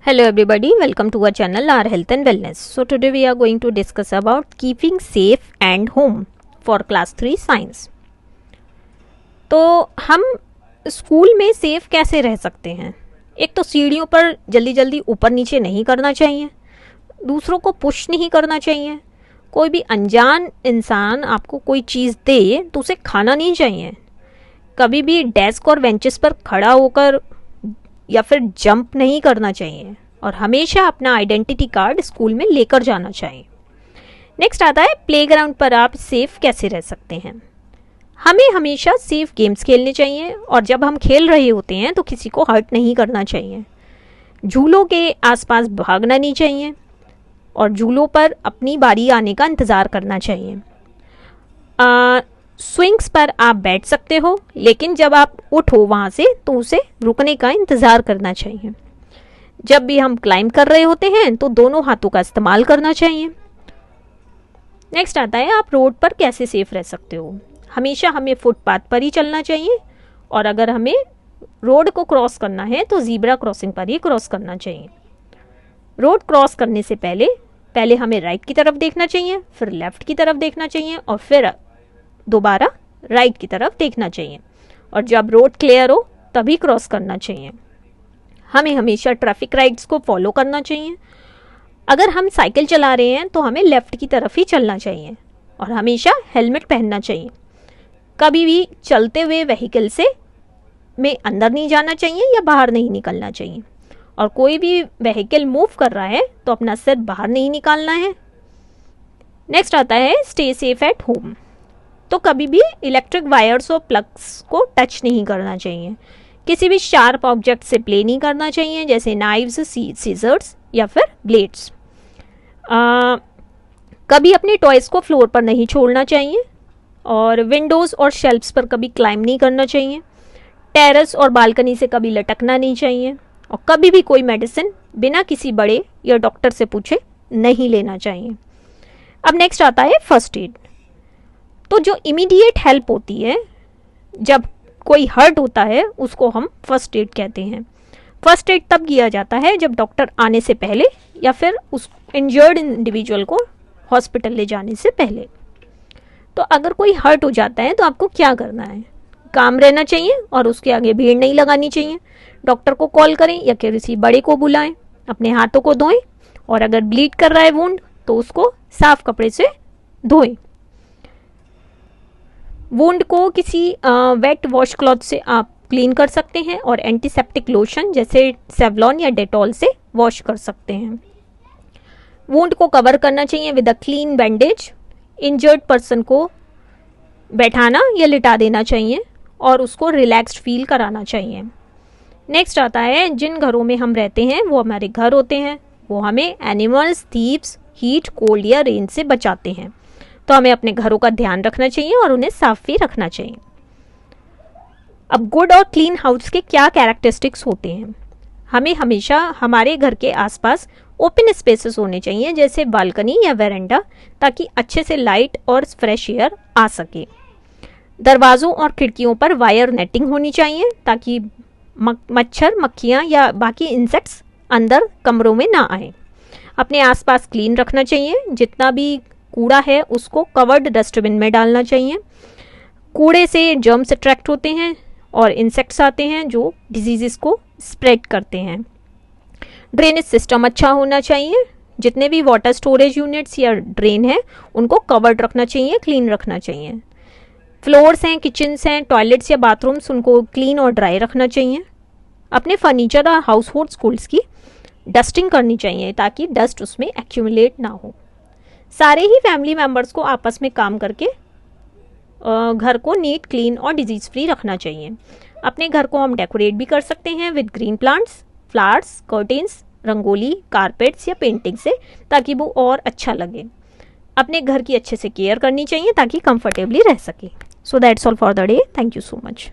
Hello everybody, welcome to our channel our health and wellness. So today we are going to discuss about keeping safe and home for class 3 science. तो हम school में safe कैसे रह सकते हैं? एक तो सीढ़ियों पर जल्दी जल्दी ऊपर नीचे नहीं करना चाहिए, दूसरों को पुश नहीं करना चाहिए, कोई भी अनजान इंसान आपको कोई चीज़ दे तो उसे खाना नहीं चाहिए, कभी भी डेस्क और बेंचेस पर खड़ा होकर या फिर जंप नहीं करना चाहिए और हमेशा अपना आइडेंटिटी कार्ड स्कूल में लेकर जाना चाहिए। नेक्स्ट आता है प्लेग्राउंड पर आप सेफ कैसे रह सकते हैं। हमें हमेशा सेफ गेम्स खेलने चाहिए और जब हम खेल रहे होते हैं तो किसी को हर्ट नहीं करना चाहिए। झूलों के आसपास भागना नहीं चाहिए और झूलों पर अपनी बारी आने का इंतज़ार करना चाहिए। स्विंग्स पर आप बैठ सकते हो, लेकिन जब आप उठो वहाँ से तो उसे रुकने का इंतज़ार करना चाहिए। जब भी हम क्लाइंब कर रहे होते हैं तो दोनों हाथों का इस्तेमाल करना चाहिए। नेक्स्ट आता है आप रोड पर कैसे सेफ रह सकते हो। हमेशा हमें फुटपाथ पर ही चलना चाहिए और अगर हमें रोड को क्रॉस करना है तो ज़ीब्रा क्रॉसिंग पर ही क्रॉस करना चाहिए। रोड क्रॉस करने से पहले हमें राइट की तरफ देखना चाहिए, फिर लेफ़्ट की तरफ देखना चाहिए और फिर दोबारा राइट की तरफ देखना चाहिए और जब रोड क्लियर हो तभी क्रॉस करना चाहिए। हमें हमेशा ट्रैफिक राइट्स को फॉलो करना चाहिए। अगर हम साइकिल चला रहे हैं तो हमें लेफ़्ट की तरफ ही चलना चाहिए और हमेशा हेलमेट पहनना चाहिए। कभी भी चलते हुए व्हीकल से में अंदर नहीं जाना चाहिए या बाहर नहीं निकलना चाहिए और कोई भी व्हीकल मूव कर रहा है तो अपना सिर बाहर नहीं निकालना है। नेक्स्ट आता है स्टे सेफ एट होम। तो कभी भी इलेक्ट्रिक वायर्स और प्लग्स को टच नहीं करना चाहिए। किसी भी शार्प ऑब्जेक्ट से प्ले नहीं करना चाहिए, जैसे नाइव्स, सीजर्स या फिर ब्लेड्स। कभी अपने टॉयज़ को फ्लोर पर नहीं छोड़ना चाहिए और विंडोज़ और शेल्फ्स पर कभी क्लाइंब नहीं करना चाहिए। टेरेस और बालकनी से कभी लटकना नहीं चाहिए और कभी भी कोई मेडिसिन बिना किसी बड़े या डॉक्टर से पूछे नहीं लेना चाहिए। अब नेक्स्ट आता है फर्स्ट एड। तो जो इमीडिएट हेल्प होती है जब कोई हर्ट होता है उसको हम फर्स्ट एड कहते हैं। फर्स्ट एड तब किया जाता है जब डॉक्टर आने से पहले या फिर उस इंजर्ड इंडिविजुअल को हॉस्पिटल ले जाने से पहले। तो अगर कोई हर्ट हो जाता है तो आपको क्या करना है? काम रहना चाहिए और उसके आगे भीड़ नहीं लगानी चाहिए। डॉक्टर को कॉल करें या किसी बड़े को बुलाएं, अपने हाथों को धोएं और अगर ब्लीड कर रहा है वुंड तो उसको साफ कपड़े से धोएं। वुंड को किसी वेट वॉश क्लॉथ से आप क्लीन कर सकते हैं और एंटीसेप्टिक लोशन जैसे सेवलॉन या डेटॉल से वॉश कर सकते हैं। वुंड को कवर करना चाहिए with a clean bandage. Injured person को बैठाना या लिटा देना चाहिए और उसको रिलैक्स्ड फील कराना चाहिए। नेक्स्ट आता है जिन घरों में हम रहते हैं वो हमारे घर होते हैं, वो हमें एनिमल्स, थीव्स, हीट, कोल्ड या रेन से बचाते हैं। तो हमें अपने घरों का ध्यान रखना चाहिए और उन्हें साफ भी रखना चाहिए। अब गुड और क्लीन हाउस के क्या कैरेक्टरिस्टिक्स होते हैं? हमें हमेशा हमारे घर के आसपास ओपन स्पेसेस होने चाहिए जैसे बालकनी या वेरेंडा, ताकि अच्छे से लाइट और फ्रेश एयर आ सके। दरवाज़ों और खिड़कियों पर वायर नेटिंग होनी चाहिए ताकि मच्छर, मक्खियाँ या बाकी इंसेक्ट्स अंदर कमरों में ना आए। अपने आसपास क्लीन रखना चाहिए। जितना भी कूड़ा है उसको कवर्ड डस्टबिन में डालना चाहिए। कूड़े से जर्म्स अट्रैक्ट होते हैं और इंसेक्ट्स आते हैं जो डिजीज़ को स्प्रेड करते हैं। ड्रेनेज सिस्टम अच्छा होना चाहिए। जितने भी वाटर स्टोरेज यूनिट्स या ड्रेन हैं उनको कवर्ड रखना चाहिए, क्लीन रखना चाहिए। फ्लोर्स हैं, किचन्स हैं, टॉयलेट्स या बाथरूम्स, उनको क्लीन और ड्राई रखना चाहिए। अपने फर्नीचर और हाउस होल्ड स्कूल्स की डस्टिंग करनी चाहिए ताकि डस्ट उसमें एक्यूमुलेट ना हो। सारे ही फैमिली मेम्बर्स को आपस में काम करके घर को नीट, क्लीन और डिजीज़ फ्री रखना चाहिए। अपने घर को हम डेकोरेट भी कर सकते हैं with green plants, flowers, curtains, rangoli, carpets या पेंटिंग से, ताकि वो और अच्छा लगे। अपने घर की अच्छे से केयर करनी चाहिए ताकि कंफर्टेबली रह सके। So that's all for the day. Thank you so much.